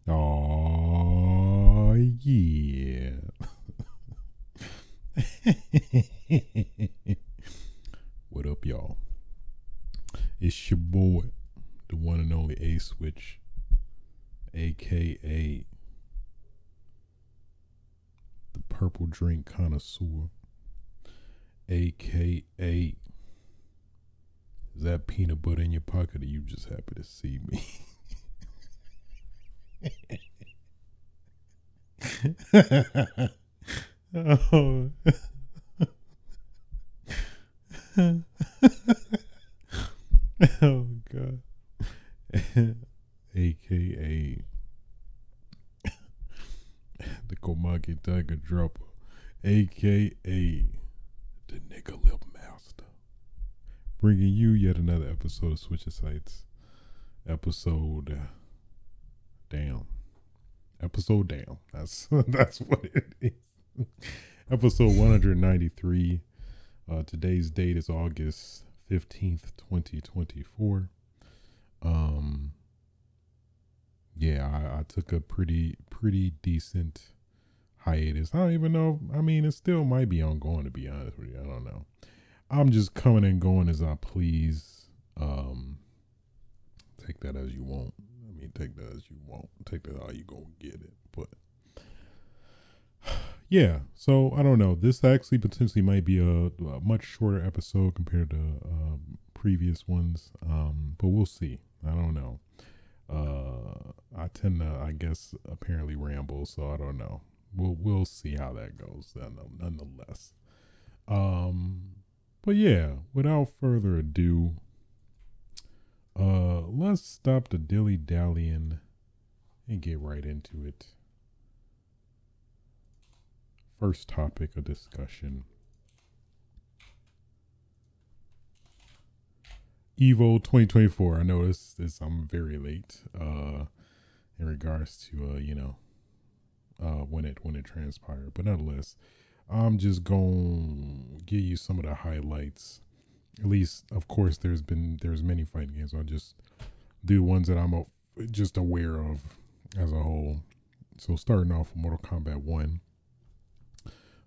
Oh yeah. What up, y'all? It's your boy, the one and only A Switch, aka the purple drink connoisseur, aka is that peanut butter in your pocket, or you just happy to see me? Oh. Oh god. AKA the Komaki Tiger Dropper, aka the Nigga Lip Master, bringing you yet another episode of Switcher Sites. Episode down. That's what it is. Episode 193. Today's date is August 15th, 2024. I took a pretty decent hiatus. I don't even know. I mean, it still might be ongoing, to be honest with you. I don't know. I'm just coming and going as I please. Take that as you want. I mean, take that as you want. Take that how you gonna get it. But yeah, so I don't know. This actually potentially might be a much shorter episode compared to previous ones. But we'll see. I don't know. I tend to, I guess, apparently ramble, so I don't know. We'll see how that goes. Nonetheless. But yeah, without further ado, let's stop the dilly-dallying and get right into it. First topic of discussion. EVO 2024. I know this I'm very late in regards to when it transpired, but nonetheless, I'm just gonna give you some of the highlights. At least, of course, there's many fighting games. I'll just do ones that I'm just aware of as a whole. So starting off with Mortal Kombat 1.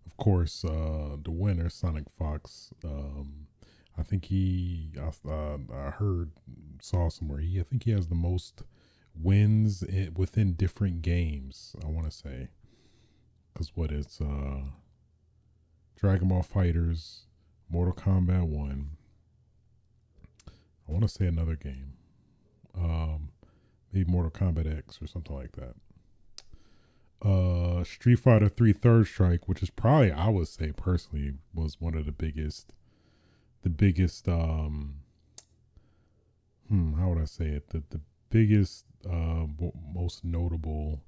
Of course, the winner, Sonic Fox. I think I saw somewhere. I think he has the most wins within different games. I want to say, because it's Dragon Ball Fighters, Mortal Kombat 1. I want to say another game, maybe Mortal Kombat X or something like that. Street Fighter 3 Third Strike, which is probably, I would say personally, was one of the biggest how would I say it, the biggest most notable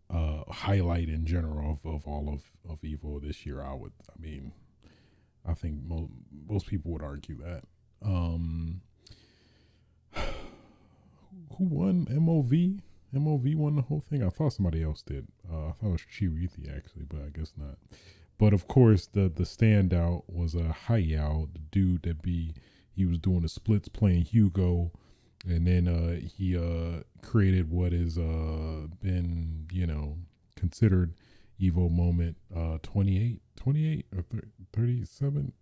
highlight in general of all of EVO this year. I think most people would argue that. Who won? MOV won the whole thing. I thought somebody else did. I thought it was Chiwithi actually, but I guess not. But of course, the standout was Hayao, the dude he was doing the splits playing Hugo, and then he created what has been considered EVO moment 28 or 37,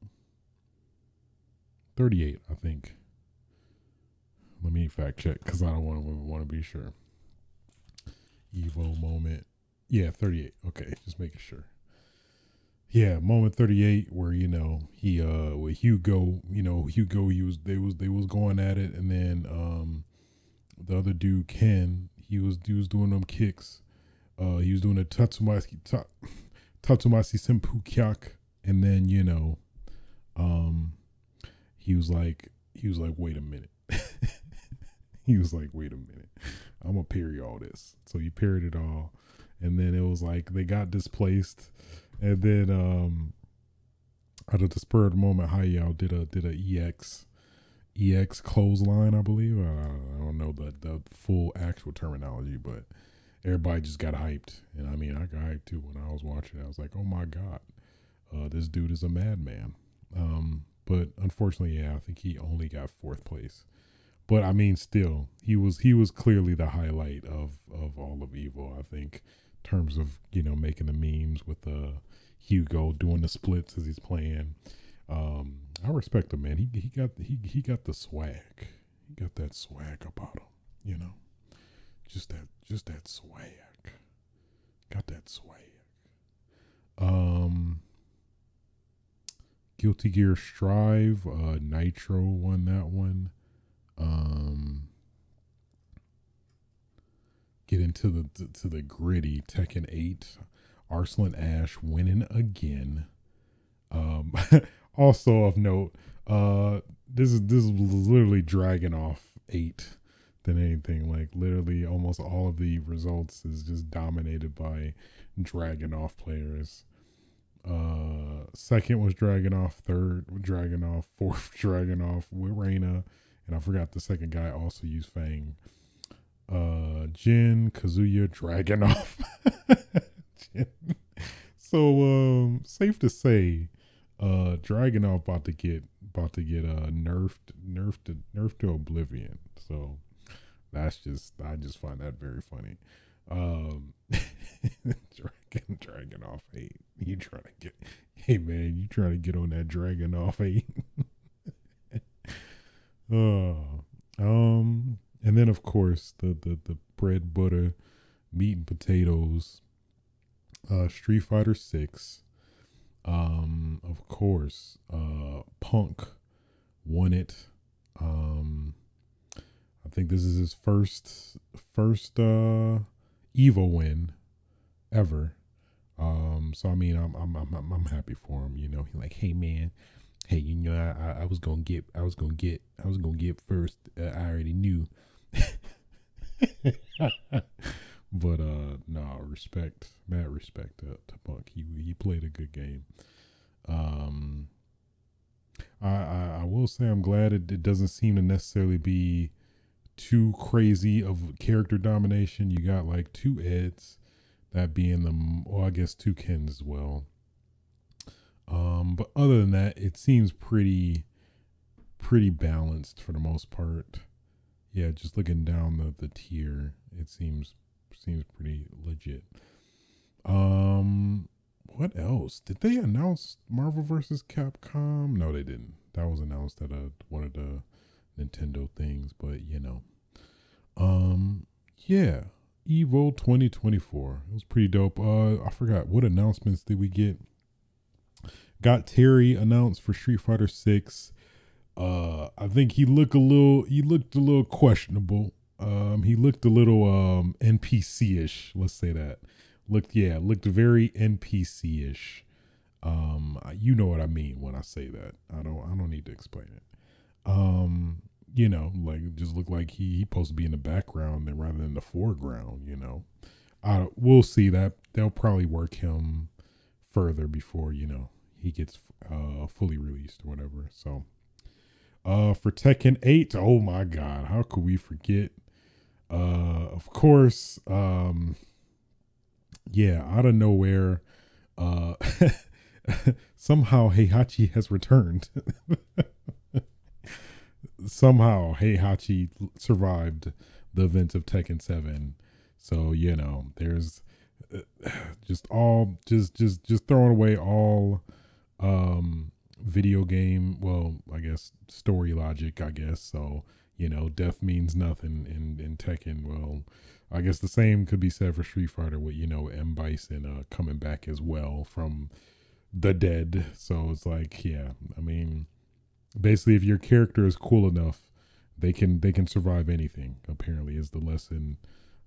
38, I think. Let me fact check because I don't want to be sure. EVO moment, yeah, 38. Okay, just making sure. Yeah, moment 38 where he with Hugo, they was going at it, and then the other dude Ken, he was doing them kicks. He was doing a Tatsumaki Senpu Kyak, and then he was like wait a minute. He was like, wait a minute, I'm gonna parry all this. So he parried it all, and then it was like they got displaced, and then out of the spur of the moment, Hayao did a EX clothesline, I believe. I don't know the full actual terminology, but everybody just got hyped, and I mean I got hyped too when I was watching it. I was like, oh my god, this dude is a madman. But unfortunately, yeah, I think he only got fourth place. but I mean, still, he was clearly the highlight of all of EVO. I think, in terms of making the memes with Hugo doing the splits as he's playing. I respect him, man. He got the swag. He got that swag about him. Just that swag. Got that swag. Guilty Gear Strive, Nitro won that one. Get into the gritty Tekken 8. Arslan Ash winning again. Also of note, this is literally dragging off 8 than anything. Like literally almost all of the results is just dominated by dragging off players. Second was dragging off, third dragging off, fourth dragging off with Reina, and I forgot the second guy also used Fang. Jin, Kazuya dragging off. So safe to say, Dragunov about to get nerfed to oblivion. So I just find that very funny. Dragunov 8. Hey man, you trying to get on that Dragunov 8. And then of course the bread, butter, meat and potatoes, Street Fighter 6. Of course, Punk won it. I think this is his first EVO win ever. So I mean, I'm happy for him. He like, hey man, hey, I was gonna get first. I already knew. But no, mad respect to Punk. He played a good game. I will say I'm glad it doesn't seem to necessarily be too crazy of character domination. You got like 2 Eds, that being I guess 2 Kens as well. But other than that, it seems pretty balanced for the most part. Yeah, just looking down the tier, it seems pretty legit. What else? Did they announce Marvel vs. Capcom? No, they didn't. That was announced at one of the Nintendo things, but yeah. EVO 2024. It was pretty dope. I forgot what announcements did we get. Got Terry announced for Street Fighter 6. I think he looked a little questionable. He looked a little NPC-ish, let's say that. Looked very NPC-ish. You know what I mean when I say that. I don't need to explain it. Like it just looked like he supposed to be in the background rather than the foreground, we'll see that they'll probably work him further before, he gets fully released or whatever. So for Tekken 8, oh my god, how could we forget? Of course, yeah, out of nowhere, somehow Heihachi has returned. Somehow Heihachi survived the events of Tekken 7. So, there's just throwing away all video game, well, I guess story logic, I guess. So, death means nothing in Tekken. Well, I guess the same could be said for Street Fighter with, M. Bison coming back as well from the dead. So it's like, yeah, I mean, basically if your character is cool enough, they can survive anything, apparently, is the lesson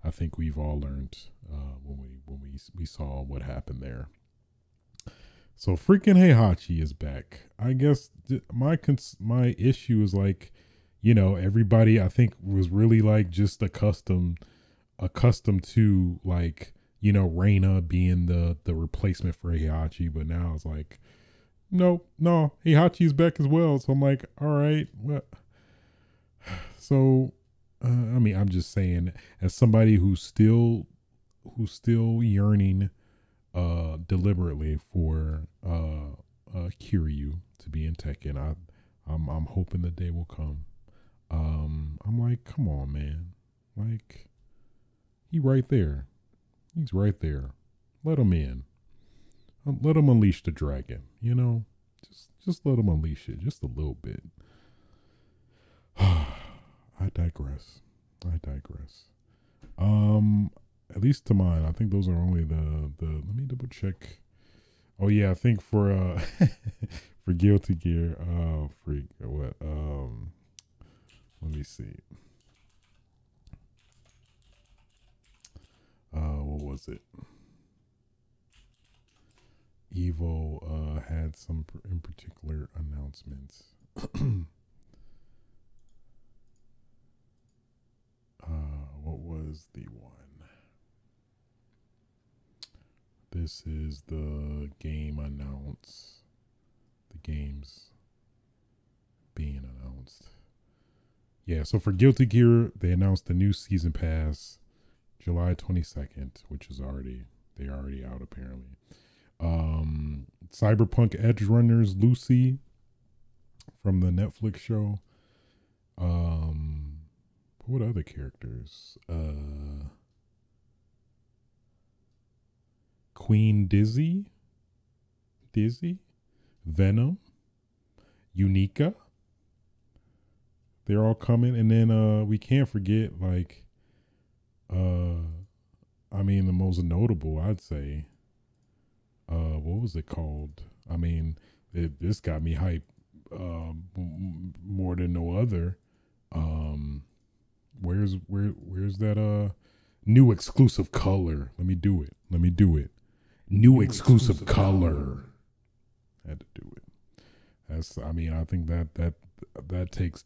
I think we've all learned when we saw what happened there. So freaking Heihachi is back. I guess my issue is like, everybody I think was really like just accustomed to like, Reina being the replacement for Heihachi, but now it's like, no, Heihachi's back as well. So I'm like, all right, what? So, I mean, I'm just saying, as somebody who's still yearning deliberately for Kiryu to be in Tekken, I'm hoping the day will come. I'm like, come on, man. Like, he right there. He's right there. Let him in. Let him unleash the dragon. You know, just let him unleash it just a little bit. I digress. At least to mine, I think those are only the. Let me double check. Oh yeah, I think for for Guilty Gear, freak what let me see. What was it? EVO had some in particular announcements. What was the one? This is the game announce. The games being announced. Yeah, so for Guilty Gear, they announced the new season pass July 22nd, which is they're already out apparently. Cyberpunk Edge Runners Lucy from the Netflix show. What other characters? Queen Dizzy, Venom, Unica. They're all coming, and then we can't forget like, I mean the most notable I'd say. What was it called? I mean, this got me hyped more than no other. Where's that new exclusive color? Let me do it. New exclusive color. Had to do it. I mean, I think that takes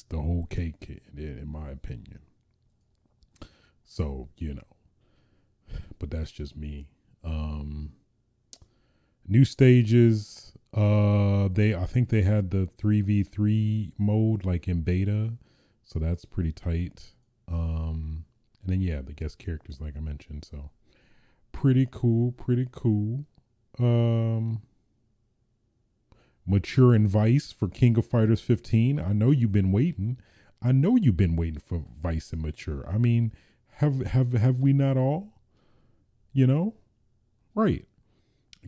the whole cake in my opinion. So, you know. But that's just me. New stages. I think they had the 3v3 mode like in beta. So that's pretty tight. And then yeah, the guest characters like I mentioned. So pretty cool. Mature and Vice for King of Fighters 15. I know you've been waiting. For Vice and Mature. I mean, have we not all? You know? Right.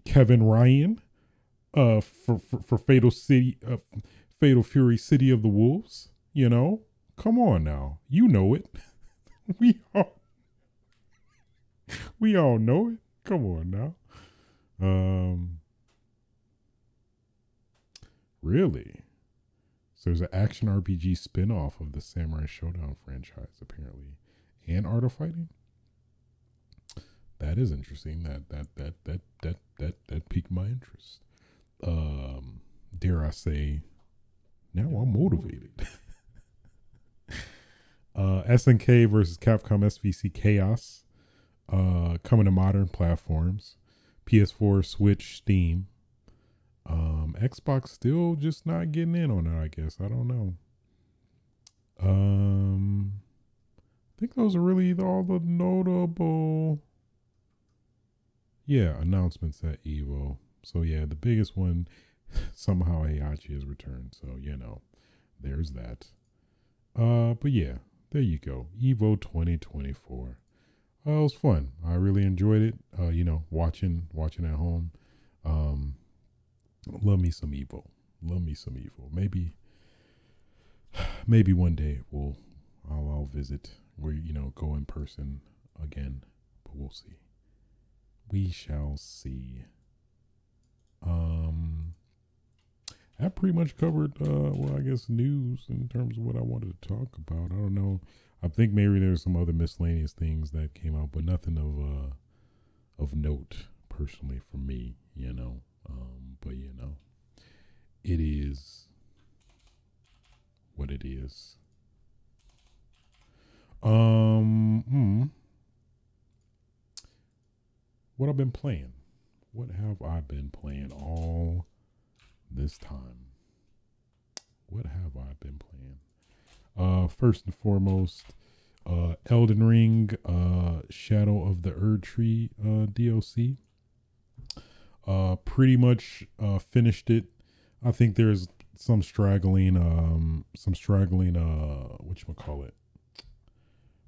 Kevin Ryan for Fatal Fury City of the Wolves, you know? Come on now. You know it. we all know it. Come on now. Really? So there's an action RPG spin-off of the Samurai Showdown franchise, apparently. And Art of Fighting? That is interesting. That piqued my interest. Dare I say, now I'm motivated. SNK versus Capcom SVC Chaos. Coming to modern platforms. PS4, Switch, Steam. Xbox still just not getting in on it, I guess. I don't know. I think those are really all the notable announcements at EVO. So yeah, the biggest one, somehow Heihachi has returned. So, you know, there's that. But yeah, there you go. EVO 2024. It was fun. I really enjoyed it. You know, watching at home. Love me some EVO. Maybe one day I'll visit where, you know, go in person again, but we'll see. We shall see. That pretty much covered, I guess news in terms of what I wanted to talk about. I don't know. I think maybe there's some other miscellaneous things that came out, but nothing of note personally for me, you know. But you know, it is what it is. What I've been playing. What have I been playing all this time? What have I been playing? First and foremost, Elden Ring Shadow of the Erdtree DLC. Pretty much finished it. I think there's some straggling whatchamacallit,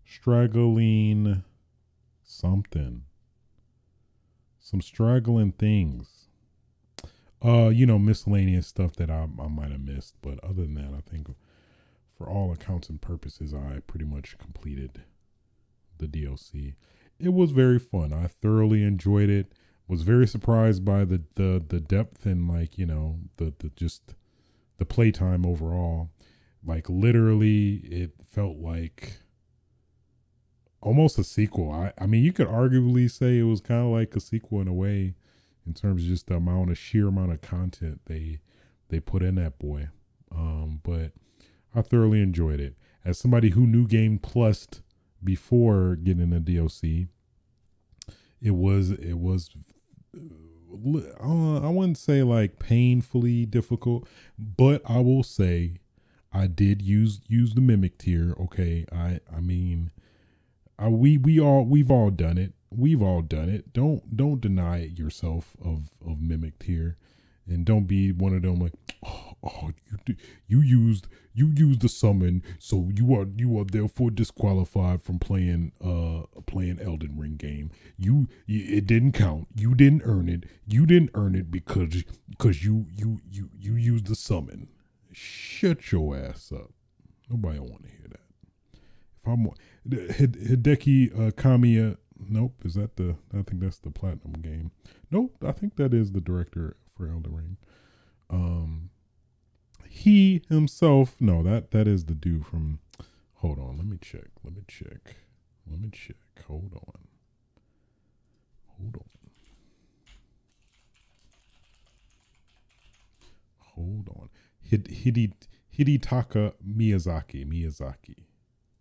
straggling something, some straggling things, miscellaneous stuff that I might have missed. But other than that, I think for all accounts and purposes, I pretty much completed the DLC. It was very fun. I thoroughly enjoyed it. Was very surprised by the depth and the playtime overall. Like literally, it felt like almost a sequel. I mean, you could arguably say it was kind of like a sequel in a way, in terms of just the sheer amount of content they put in that boy. But I thoroughly enjoyed it. As somebody who knew Game Plus before getting the DLC, it was I wouldn't say like painfully difficult, but I will say I did use the mimic tier. Okay, I mean, we've all done it. We've all done it. Don't deny it yourself of mimic tier, and don't be one of them like, oh you used the summon, so you are therefore disqualified from playing Elden Ring game. It didn't count. You didn't earn it. You didn't earn it because you used the summon. Shut your ass up. Nobody want to hear that. If I'm Hideki Kamiya, nope, I think that's the Platinum game. Nope, I think that is the director for Elden Ring. He himself, no, that is the dude from, hold on, let me check. Hold on. Hidetaka Miyazaki.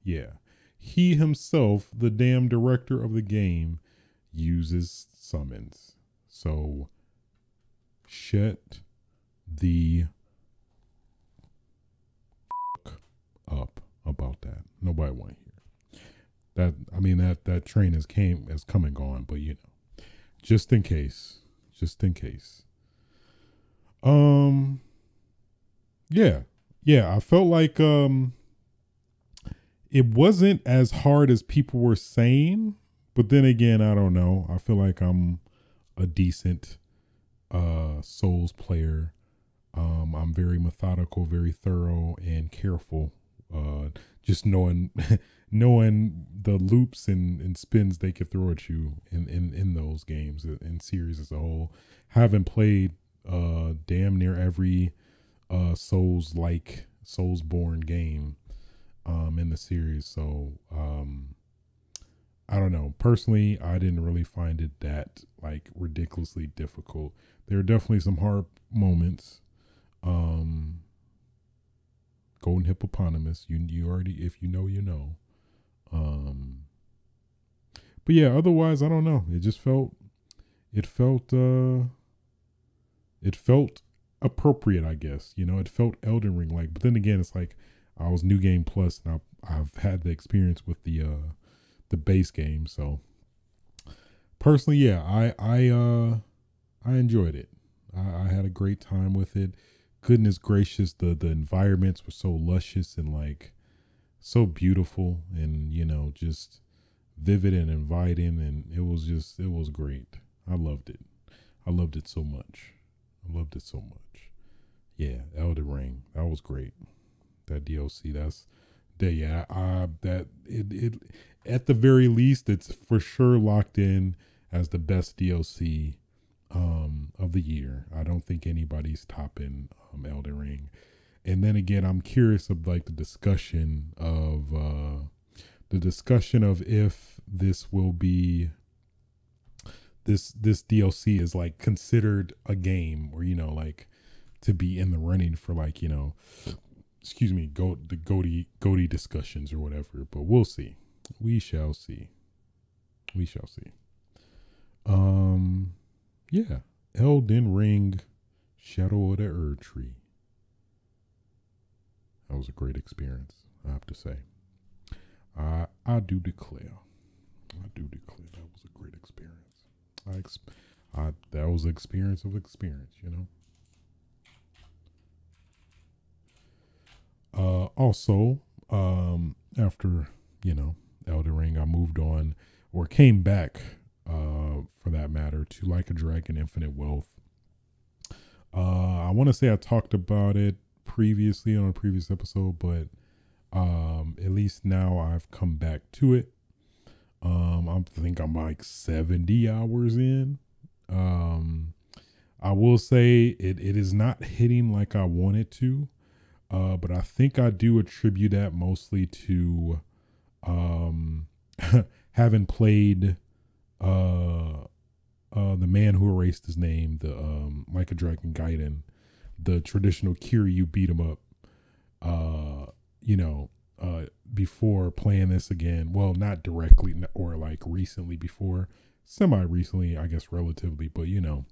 Yeah. He himself, the damn director of the game, uses summons. So shut the up about that. Nobody want to hear that. I mean, that train has come and gone, but just in case. Yeah, I felt like it wasn't as hard as people were saying, but then again, I don't know. I feel like I'm a decent Souls player. I'm very methodical, very thorough, and careful. Just knowing the loops and spins they could throw at you in those games, in series as a whole. Haven't played damn near every Soulsborne game in the series, so I don't know. Personally, I didn't really find it that like ridiculously difficult. There are definitely some hard moments. Golden hippopotamus, you already, if you know, you know. But yeah, otherwise, I don't know. It felt appropriate, I guess. It felt Elden Ring like. But then again, it's like I was New Game Plus, and I've had the experience with the base game. So personally, yeah, I enjoyed it. I had a great time with it. Goodness gracious, the environments were so luscious and like so beautiful, and just vivid and inviting, and it was great. I loved it so much. Yeah, Elden Ring, that was great. That DLC, it at the very least, it's for sure locked in as the best DLC of the year. I don't think anybody's topping Elden Ring. And then again, I'm curious of like the discussion of if this will be this DLC is like considered a game, or like to be in the running for like excuse me, the GOTY discussions or whatever. But we'll see. We shall see. Yeah, Elden Ring Shadow of the Erdtree. That was a great experience, I have to say. I do declare that was a great experience. That was an experience of experience, Also, after, you know, Elden Ring, I moved on or came back, for that matter, to Like a Dragon Infinite Wealth. I want to say I talked about it previously on a previous episode, but at least now I've come back to it. I think I'm like 70 hours in. I will say it is not hitting like I want it to. But I think I do attribute that mostly to having played the man who erased his name, the Like a Dragon Gaiden, the traditional Kiryu beat 'em up. You know, before playing this again. Well, not directly or like recently before, semi recently, I guess relatively, but you know,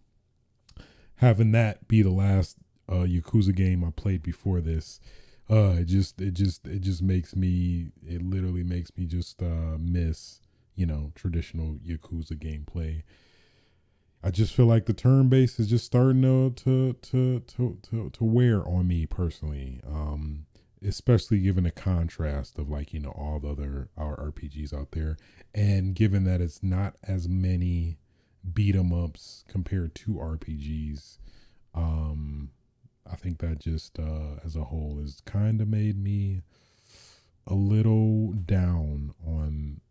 having that be the last Yakuza game I played before this, it just makes me, it literally makes me just miss, you know, traditional Yakuza gameplay. I just feel like the turn base is just starting to wear on me personally. Especially given the contrast of like, you know, all the other RPGs out there, and given that it's not as many beat 'em ups compared to RPGs. I think that just as a whole has kind of made me a little down on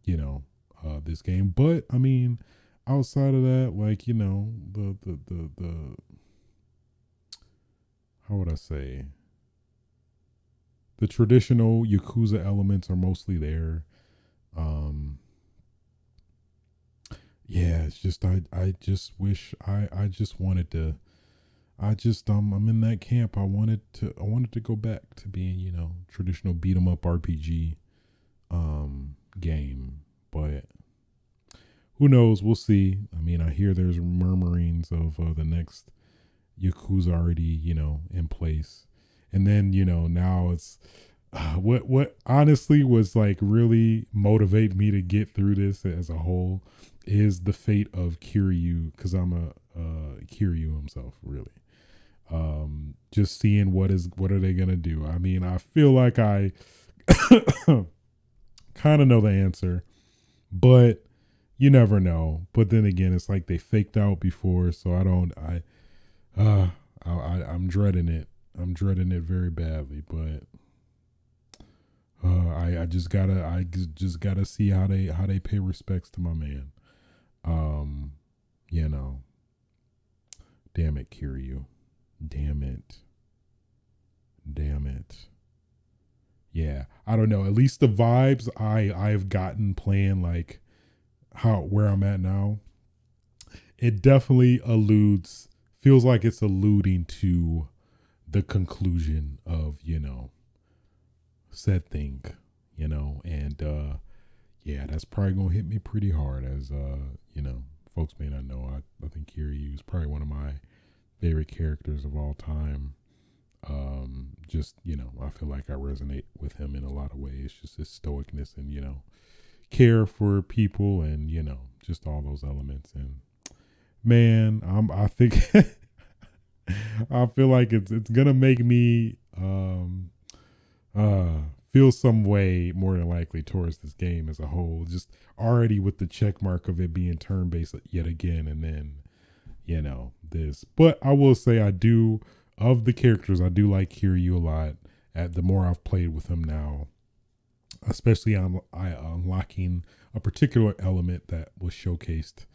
you know, this game. But I mean, outside of that, like, you know, the how would I say, the traditional Yakuza elements are mostly there. Yeah, it's just I just wish I just wanted to, I'm in that camp. I wanted to go back to being, you know, traditional beat 'em up RPG game. But who knows? We'll see. I mean, I hear there's murmurings of the next Yakuza already, you know, in place. And then, you know, now it's what honestly was like really motivate me to get through this as a whole is the fate of Kiryu, because I'm a Kiryu himself, really. Just seeing what are they gonna do. I mean, I feel like I kind of know the answer, but you never know. But then again, it's like they faked out before, so I'm dreading it. I'm dreading it very badly, but I just gotta see how they pay respects to my man. You know, damn it, Kiryu, damn it. Yeah, I don't know. At least the vibes I've gotten playing like where I'm at now, it definitely feels like it's alluding to the conclusion of, you know, said thing, you know, and yeah, that's probably gonna hit me pretty hard, as you know, folks may not know. I think Kiryu is probably one of my favorite characters of all time. Just, you know, I feel like I resonate with him in a lot of ways. Just his stoicness and, you know, care for people, and, you know, just all those elements. And man, I think I feel like it's gonna make me feel some way more than likely towards this game as a whole. Just already with the check mark of it being turn based yet again, and then, you know, this. But I will say, of the characters, I do like Kiryu a lot. The more I've played with him now, especially unlocking a particular element that was showcased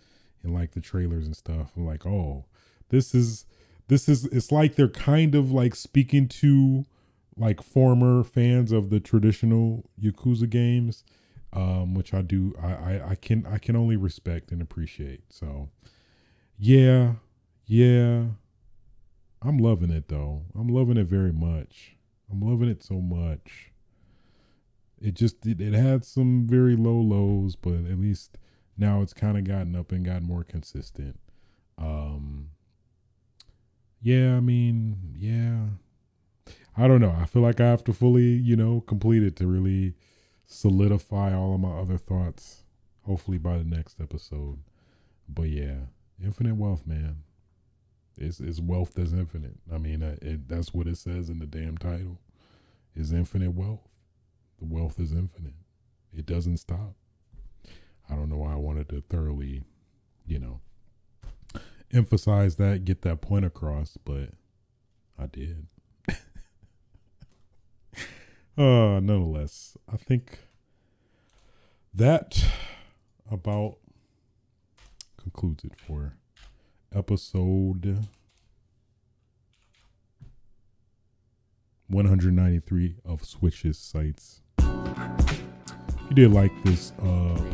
in like the trailers and stuff. I'm like, oh, this is it's like they're kind of like speaking to like former fans of the traditional Yakuza games, which I can only respect and appreciate. So yeah, I'm loving it though. I'm loving it very much. I'm loving it so much. It had some very low lows, but at least now it's kind of gotten up and gotten more consistent. Yeah, I mean, yeah. I don't know. I feel like I have to fully, you know, complete it to really solidify all of my other thoughts. Hopefully by the next episode. But yeah, infinite wealth, man. It's wealth that's infinite. I mean, that's what it says in the damn title. is infinite wealth. The wealth is infinite. It doesn't stop. I don't know why I wanted to thoroughly, emphasize that, get that point across, but I did. Nonetheless, I think that about concludes it for episode 193 of Switch's Sites. If you did like this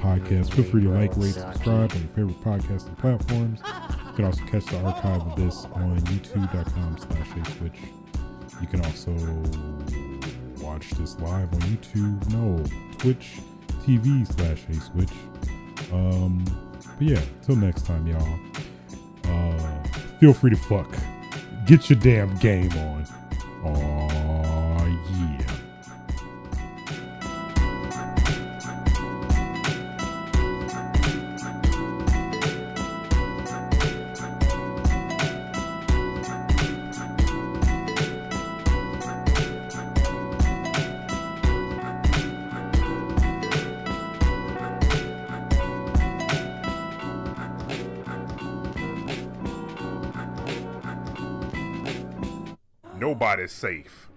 podcast, feel free to like, rate, subscribe on your favorite podcasting platforms. You can also catch the archive of this on youtube.com/aswitch. You can also watch this live on YouTube. No, Twitch TV/aswitch. But yeah, till next time, y'all. Feel free to fuck. Get your damn game on. Aw, yeah. Nobody's safe.